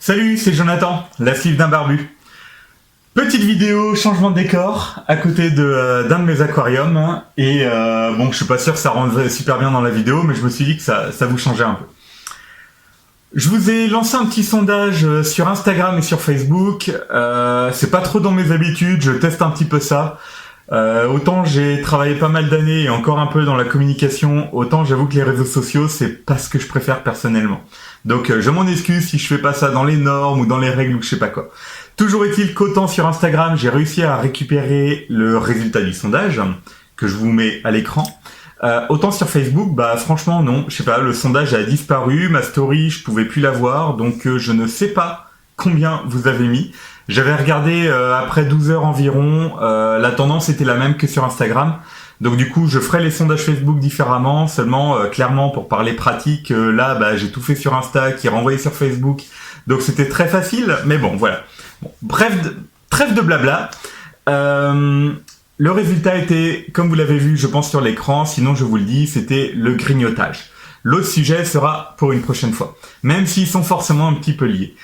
Salut, c'est Jonathan, la slip d'un barbu. Petite vidéo changement de décor à côté d'un de mes aquariums. Et bon, je suis pas sûr que ça rendrait super bien dans la vidéo, mais je me suis dit que ça vous changeait un peu. Je vous ai lancé un petit sondage sur Instagram et sur Facebook. C'est pas trop dans mes habitudes, je teste un petit peu ça. Autant j'ai travaillé pas mal d'années et encore un peu dans la communication, autant j'avoue que les réseaux sociaux, c'est pas ce que je préfère personnellement. Donc je m'en excuse si je fais pas ça dans les normes ou dans les règles ou je sais pas quoi. Toujours est-il qu'autant sur Instagram, j'ai réussi à récupérer le résultat du sondage, que je vous mets à l'écran. Autant sur Facebook, bah franchement non, je sais pas, le sondage a disparu, ma story, je pouvais plus la voir, donc je ne sais pas combien vous avez mis. J'avais regardé après 12 heures environ, la tendance était la même que sur Instagram. Donc du coup, je ferai les sondages Facebook différemment, seulement clairement pour parler pratique, là bah, j'ai tout fait sur Insta, qui est renvoyé sur Facebook. Donc c'était très facile, mais bon, voilà. Bon, trêve de blabla. Le résultat était, comme vous l'avez vu, je pense sur l'écran, sinon je vous le dis, c'était le grignotage. L'autre sujet sera pour une prochaine fois, même s'ils sont forcément un petit peu liés.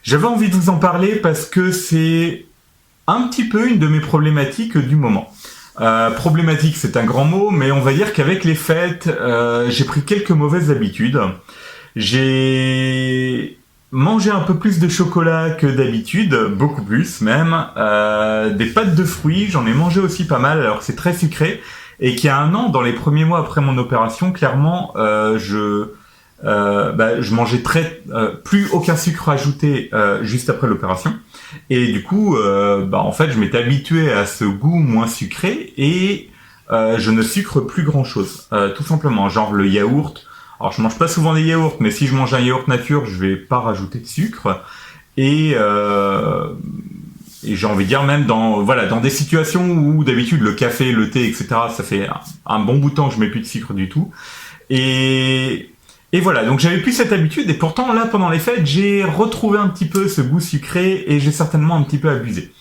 J'avais envie de vous en parler parce que c'est un petit peu une de mes problématiques du moment. Problématique, c'est un grand mot, mais on va dire qu'avec les fêtes, j'ai pris quelques mauvaises habitudes. J'ai mangé un peu plus de chocolat que d'habitude, beaucoup plus même. Des pâtes de fruits, j'en ai mangé aussi pas mal, alors que c'est très sucré. Et qu'il y a un an, dans les premiers mois après mon opération, clairement, je mangeais plus aucun sucre ajouté juste après l'opération. Et du coup, en fait, je m'étais habitué à ce goût moins sucré et je ne sucre plus grand-chose, tout simplement. Genre le yaourt. Alors, je mange pas souvent des yaourts, mais si je mange un yaourt nature, je vais pas rajouter de sucre. Et j'ai envie de dire même dans des situations où d'habitude le café, le thé, etc. ça fait un bon bout de temps que je mets plus de sucre du tout. Et voilà, donc j'avais plus cette habitude et pourtant là pendant les fêtes j'ai retrouvé un petit peu ce goût sucré et j'ai certainement un petit peu abusé.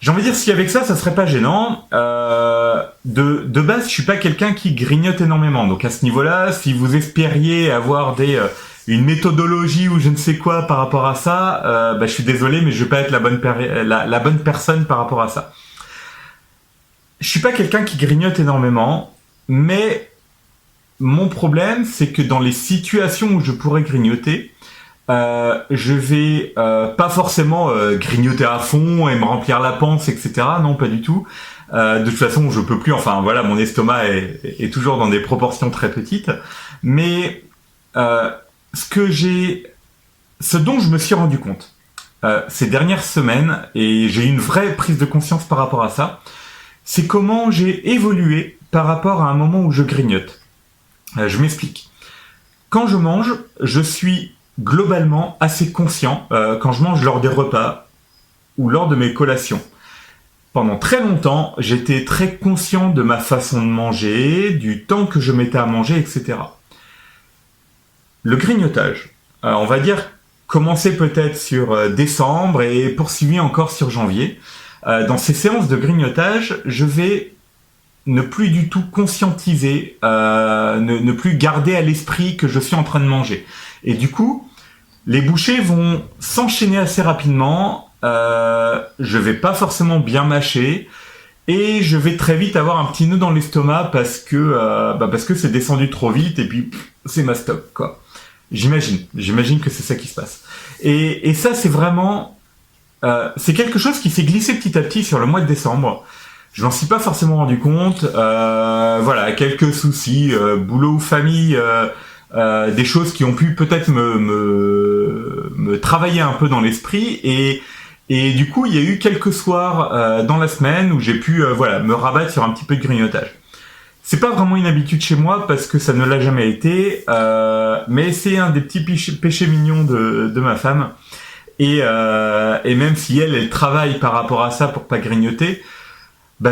J'ai envie de dire si avec ça serait pas gênant. De base je suis pas quelqu'un qui grignote énormément, donc à ce niveau-là si vous espériez avoir une méthodologie ou je ne sais quoi par rapport à ça, je suis désolé mais je vais pas être la bonne personne par rapport à ça. Je suis pas quelqu'un qui grignote énormément, mais mon problème, c'est que dans les situations où je pourrais grignoter, je vais pas forcément grignoter à fond et me remplir la panse, etc. Non, pas du tout. De toute façon, je peux plus. Enfin, voilà, mon estomac est toujours dans des proportions très petites. Mais ce dont je me suis rendu compte ces dernières semaines, et j'ai eu une vraie prise de conscience par rapport à ça, c'est comment j'ai évolué par rapport à un moment où je grignote. Je m'explique. Quand je mange, je suis globalement assez conscient quand je mange lors des repas ou lors de mes collations. Pendant très longtemps, j'étais très conscient de ma façon de manger, du temps que je mettais à manger, etc. Le grignotage, on va dire, commençait peut-être sur décembre et poursuivi encore sur janvier. Dans ces séances de grignotage, je vais ne plus du tout conscientiser, ne plus garder à l'esprit que je suis en train de manger. Et du coup, les bouchées vont s'enchaîner assez rapidement, je vais pas forcément bien mâcher, et je vais très vite avoir un petit nœud dans l'estomac parce que c'est descendu trop vite, et puis c'est ma stop, quoi. J'imagine que c'est ça qui se passe. Et ça, c'est vraiment... c'est quelque chose qui s'est glissé petit à petit sur le mois de décembre. Je m'en suis pas forcément rendu compte. Quelques soucis, boulot ou famille, des choses qui ont pu peut-être me travailler un peu dans l'esprit. Et du coup, il y a eu quelques soirs dans la semaine où j'ai pu me rabattre sur un petit peu de grignotage. C'est pas vraiment une habitude chez moi parce que ça ne l'a jamais été, mais c'est un des petits péchés mignons de ma femme. Et même si elle travaille par rapport à ça pour pas grignoter,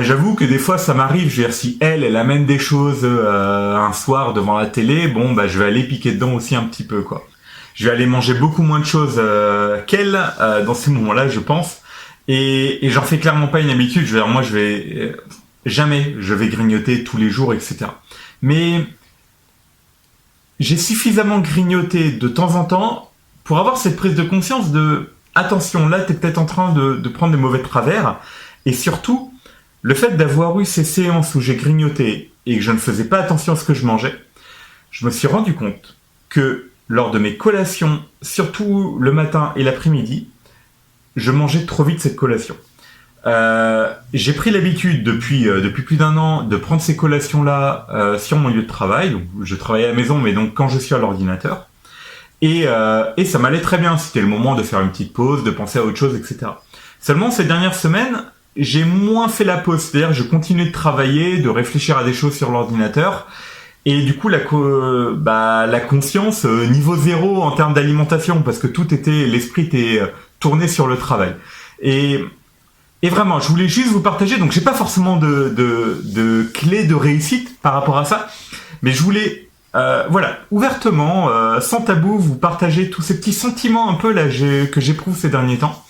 j'avoue que des fois ça m'arrive, je veux dire si elle amène des choses un soir devant la télé, je vais aller piquer dedans aussi un petit peu quoi. Je vais aller manger beaucoup moins de choses qu'elle dans ces moments-là, je pense. Et j'en fais clairement pas une habitude, je veux dire moi jamais je vais grignoter tous les jours, etc. Mais j'ai suffisamment grignoté de temps en temps pour avoir cette prise de conscience de attention, là, t'es peut-être en train de prendre des mauvais travers. Et surtout, le fait d'avoir eu ces séances où j'ai grignoté et que je ne faisais pas attention à ce que je mangeais, je me suis rendu compte que lors de mes collations, surtout le matin et l'après-midi, je mangeais trop vite cette collation. J'ai pris l'habitude depuis plus d'un an de prendre ces collations-là sur mon lieu de travail. Donc, je travaillais à la maison, mais donc quand je suis à l'ordinateur. Et ça m'allait très bien. C'était le moment de faire une petite pause, de penser à autre chose, etc. Seulement, ces dernières semaines, j'ai moins fait la pause. C'est-à-dire, je continuais de travailler, de réfléchir à des choses sur l'ordinateur. Et du coup, la conscience, niveau zéro en termes d'alimentation, parce que l'esprit était tourné sur le travail. Et vraiment, je voulais juste vous partager, donc j'ai pas forcément de clé de réussite par rapport à ça, mais je voulais, ouvertement, sans tabou, vous partager tous ces petits sentiments un peu là que j'éprouve ces derniers temps.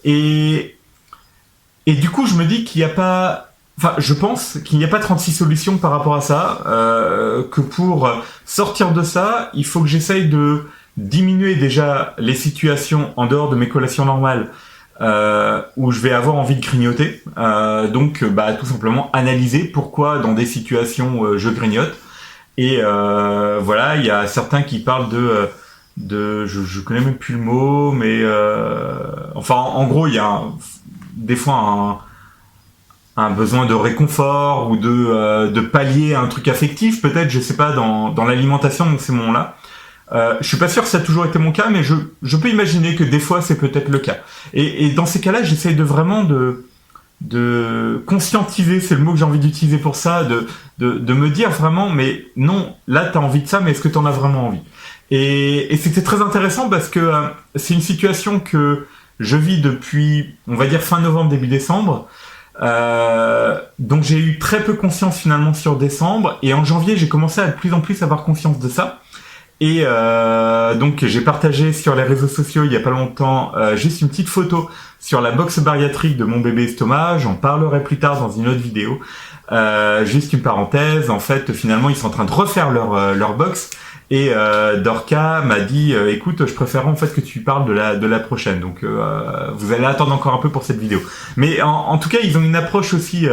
Et du coup, je me dis je pense qu'il n'y a pas 36 solutions par rapport à ça, que pour sortir de ça, il faut que j'essaye de diminuer déjà les situations en dehors de mes collations normales, où je vais avoir envie de grignoter. Donc, tout simplement analyser pourquoi dans des situations je grignote. Et il y a certains qui parlent je connais même plus le mot, mais en gros, il y a des fois un besoin de réconfort ou de pallier un truc affectif, peut-être, je sais pas, dans l'alimentation, dans ces moments-là. Je suis pas sûr que ça a toujours été mon cas, mais je peux imaginer que des fois c'est peut-être le cas. Et dans ces cas-là, j'essaye de vraiment de conscientiser, c'est le mot que j'ai envie d'utiliser pour ça, de me dire vraiment, mais non, là t'as envie de ça, mais est-ce que t'en as vraiment envie? Et c'était très intéressant parce que c'est une situation que je vis depuis, on va dire fin novembre, début décembre. Donc j'ai eu très peu conscience finalement sur décembre, et en janvier j'ai commencé à de plus en plus avoir conscience de ça. Et donc j'ai partagé sur les réseaux sociaux il y a pas longtemps juste une petite photo sur la box bariatrique de mon bébé estomac. J'en parlerai plus tard dans une autre vidéo. Juste une parenthèse, en fait finalement ils sont en train de refaire leur box, et Dorca m'a dit écoute, je préférerais en fait que tu parles de la prochaine, donc vous allez attendre encore un peu pour cette vidéo. Mais en tout cas ils ont une approche aussi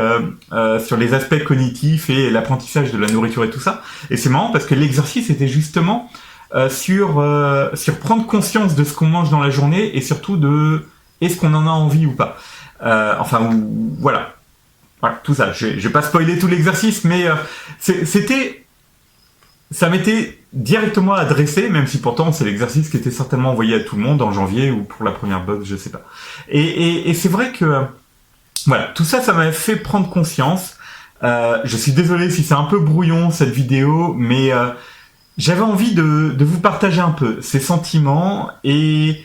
sur les aspects cognitifs et l'apprentissage de la nourriture et tout ça, et c'est marrant parce que l'exercice était justement sur prendre conscience de ce qu'on mange dans la journée, et surtout de est-ce qu'on en a envie ou pas. Voilà, tout ça. Je vais pas spoiler tout l'exercice, mais ça m'était directement adressé, même si pourtant c'est l'exercice qui était certainement envoyé à tout le monde en janvier ou pour la première box, je sais pas. Et c'est vrai que tout ça m'a fait prendre conscience. Je suis désolé si c'est un peu brouillon cette vidéo, mais j'avais envie de vous partager un peu ces sentiments, et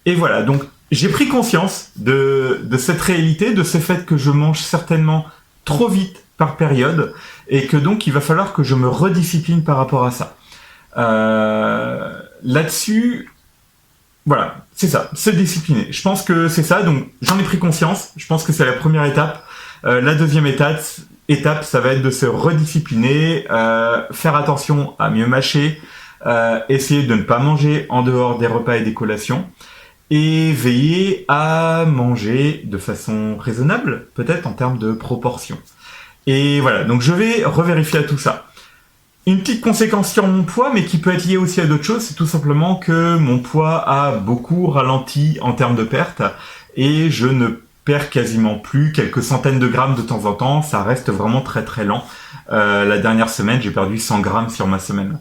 voilà. Donc j'ai pris conscience de cette réalité, de ce fait que je mange certainement trop vite par période, et que donc il va falloir que je me rediscipline par rapport à ça. Là-dessus, voilà, c'est ça, se discipliner. Je pense que c'est ça, donc j'en ai pris conscience, je pense que c'est la première étape. La deuxième étape, ça va être de se rediscipliner, faire attention à mieux mâcher, essayer de ne pas manger en dehors des repas et des collations, et veiller à manger de façon raisonnable, peut-être en termes de proportion. Et voilà, donc je vais revérifier à tout ça. Une petite conséquence sur mon poids, mais qui peut être liée aussi à d'autres choses, c'est tout simplement que mon poids a beaucoup ralenti en termes de perte, et je ne perds quasiment plus, quelques centaines de grammes de temps en temps, ça reste vraiment très très lent. La dernière semaine, j'ai perdu 100 grammes sur ma semaine.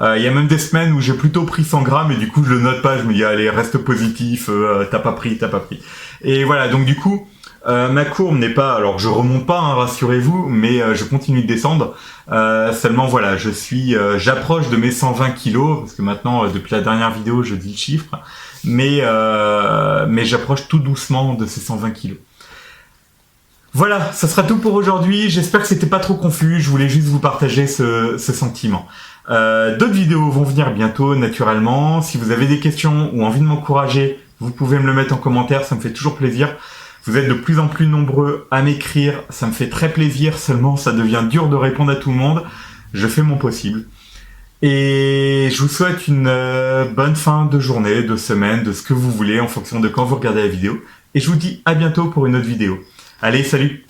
Il y a même des semaines où j'ai plutôt pris 100 grammes, et du coup je le note pas, je me dis allez, reste positif, t'as pas pris. Et voilà, donc du coup, ma courbe n'est pas, alors je remonte pas, hein, rassurez-vous, mais je continue de descendre. Seulement voilà, j'approche de mes 120 kilos, parce que maintenant, depuis la dernière vidéo, je dis le chiffre, mais j'approche tout doucement de ces 120 kilos. Voilà, ça sera tout pour aujourd'hui. J'espère que c'était pas trop confus. Je voulais juste vous partager ce sentiment. D'autres vidéos vont venir bientôt, naturellement. Si vous avez des questions ou envie de m'encourager, vous pouvez me le mettre en commentaire. Ça me fait toujours plaisir. Vous êtes de plus en plus nombreux à m'écrire. Ça me fait très plaisir. Seulement, ça devient dur de répondre à tout le monde. Je fais mon possible. Et je vous souhaite une bonne fin de journée, de semaine, de ce que vous voulez en fonction de quand vous regardez la vidéo. Et je vous dis à bientôt pour une autre vidéo. Allez, salut!